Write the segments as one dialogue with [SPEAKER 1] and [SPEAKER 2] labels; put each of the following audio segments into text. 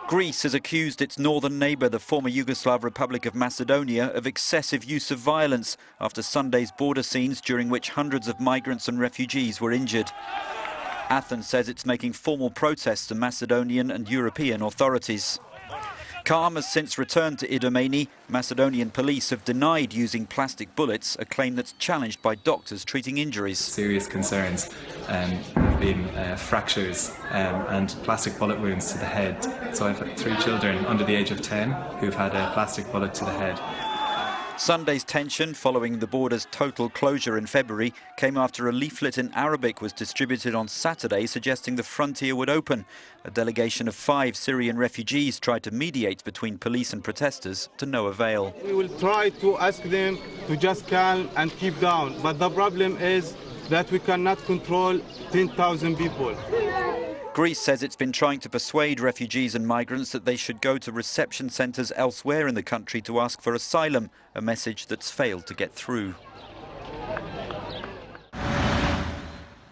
[SPEAKER 1] Greece has accused its northern neighbour, the former Yugoslav Republic of Macedonia, of excessive use of violence after Sunday's border scenes during which hundreds of migrants and refugees were injured. Athens says it's making formal protests to Macedonian and European authorities. Calm has since returned to Idomeni. Macedonian police have denied using plastic bullets, a claim that's challenged by doctors treating injuries.
[SPEAKER 2] Serious concerns have been fractures and plastic bullet wounds to the head. So I've had 3 children under the age of 10 who've had a plastic bullet to the head.
[SPEAKER 1] Sunday's tension, following the border's total closure in February, came after a leaflet in Arabic was distributed on Saturday suggesting the frontier would open. A delegation of 5 Syrian refugees tried to mediate between police and protesters, to no avail.
[SPEAKER 3] We will try to ask them to just calm and keep down, but the problem is that we cannot control 10,000 people.
[SPEAKER 1] Greece says it's been trying to persuade refugees and migrants that they should go to reception centres elsewhere in the country to ask for asylum, a message that's failed to get through.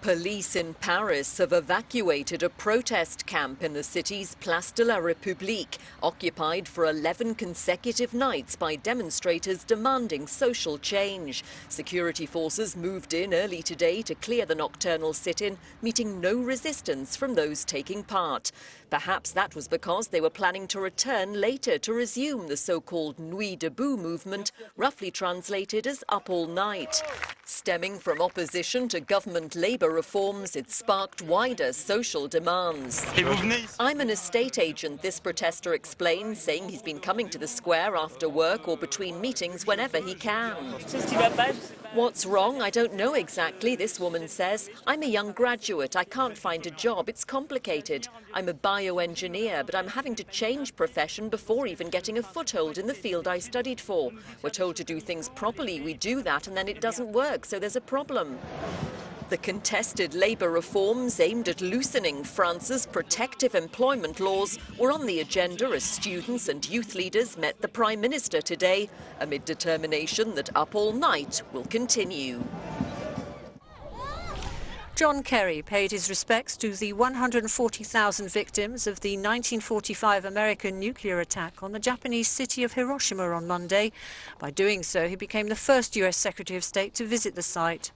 [SPEAKER 4] Police in Paris have evacuated a protest camp in the city's Place de la République, occupied for 11 consecutive nights by demonstrators demanding social change. Security forces moved in early today to clear the nocturnal sit-in, meeting no resistance from those taking part. Perhaps that was because they were planning to return later to resume the so-called Nuit debout movement, roughly translated as up all night. Stemming from opposition to government labour reforms, it sparked wider social demands. I'm an estate agent, this protester explains, saying he's been coming to the square after work or between meetings whenever he can. What's wrong? I don't know exactly, this woman says. I'm a young graduate. I can't find a job. It's complicated. I'm a bioengineer, but I'm having to change profession before even getting a foothold in the field I studied for. We're told to do things properly. We do that, and then it doesn't work, so there's a problem. The contested labour reforms aimed at loosening France's protective employment laws were on the agenda as students and youth leaders met the Prime Minister today, amid determination that up all night will continue.
[SPEAKER 5] John Kerry paid his respects to the 140,000 victims of the 1945 American nuclear attack on the Japanese city of Hiroshima on Monday. By doing so, he became the first US Secretary of State to visit the site.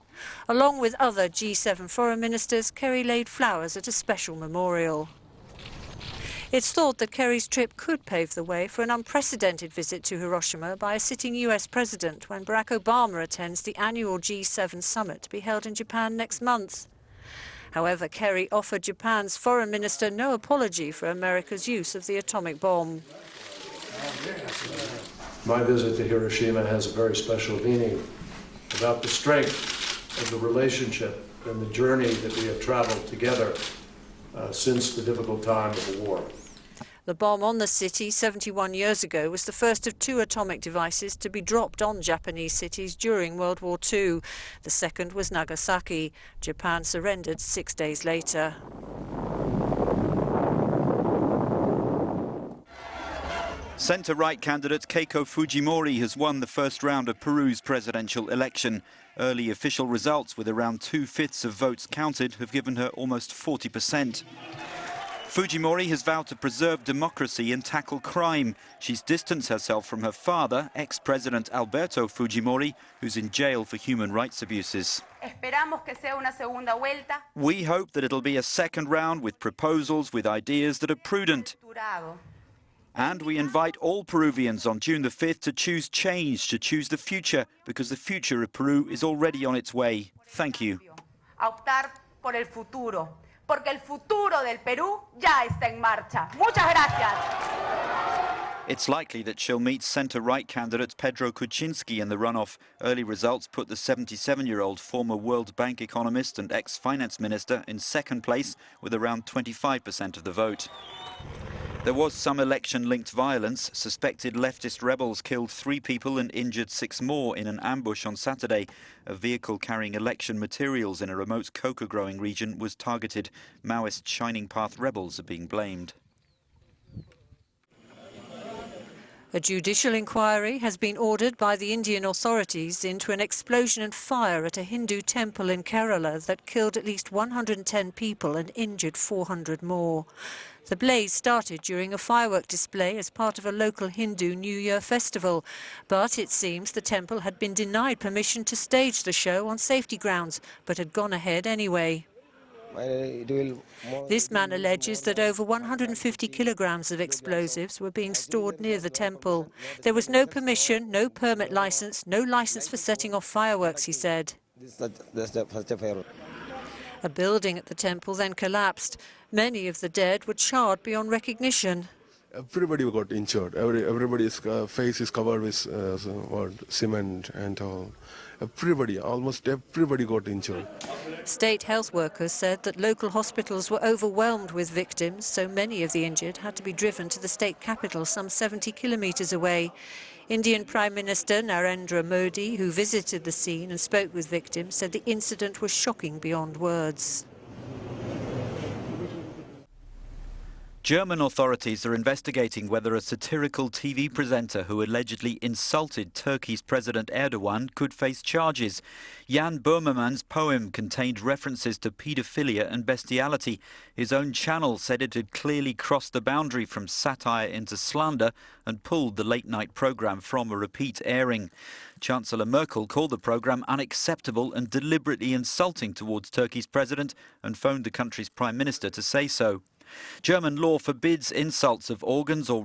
[SPEAKER 5] Along with other G7 foreign ministers, Kerry laid flowers at a special memorial. It's thought that Kerry's trip could pave the way for an unprecedented visit to Hiroshima by a sitting US president when Barack Obama attends the annual G7 summit to be held in Japan next month. However, Kerry offered Japan's foreign minister no apology for America's use of the atomic bomb.
[SPEAKER 6] My visit to Hiroshima has a very special meaning about the strength of the relationship and the journey that we have traveled together since the difficult time of the war.
[SPEAKER 5] The bomb on the city 71 years ago was the first of 2 atomic devices to be dropped on Japanese cities during World War II. The second was Nagasaki. Japan surrendered 6 days later.
[SPEAKER 1] Centre-right candidate Keiko Fujimori has won the first round of Peru's presidential election. Early official results, with around 2/5 of votes counted, have given her almost 40%. Fujimori has vowed to preserve democracy and tackle crime. She's distanced herself from her father, ex-President Alberto Fujimori, who's in jail for human rights abuses. We hope that it'll be a second round with proposals, with ideas that are prudent. And we invite all Peruvians on June the 5th to choose change, to choose the future, because the future of Peru is already on its way. Thank you.
[SPEAKER 7] Porque el futuro del Perú ya está en marcha. Muchas gracias.
[SPEAKER 1] It's likely that she'll meet centre-right candidate Pedro Kuczynski in the runoff. Early results put the 77-year-old former World Bank economist and ex-finance minister in second place with around 25% of the vote. There was some election-linked violence. Suspected leftist rebels killed 3 people and injured 6 more in an ambush on Saturday. A vehicle carrying election materials in a remote coca-growing region was targeted. Maoist Shining Path rebels are being blamed.
[SPEAKER 5] A judicial inquiry has been ordered by the Indian authorities into an explosion and fire at a Hindu temple in Kerala that killed at least 110 people and injured 400 more. The blaze started during a firework display as part of a local Hindu New Year festival, but it seems the temple had been denied permission to stage the show on safety grounds, but had gone ahead anyway. This man alleges that over 150 kilograms of explosives were being stored near the temple. There was no permission, no permit license, no license for setting off fireworks, he said. A building at the temple then collapsed. Many of the dead were charred beyond recognition.
[SPEAKER 8] Everybody got injured. Everybody's face is covered with cement and all. Almost everybody got injured.
[SPEAKER 5] State health workers said that local hospitals were overwhelmed with victims, so many of the injured had to be driven to the state capital some 70 kilometres away. Indian Prime Minister Narendra Modi, who visited the scene and spoke with victims, said the incident was shocking beyond words.
[SPEAKER 1] German authorities are investigating whether a satirical TV presenter who allegedly insulted Turkey's President Erdogan could face charges. Jan Böhmermann's poem contained references to paedophilia and bestiality. His own channel said it had clearly crossed the boundary from satire into slander and pulled the late-night programme from a repeat airing. Chancellor Merkel called the programme unacceptable and deliberately insulting towards Turkey's president and phoned the country's prime minister to say so. German law forbids insults of organs or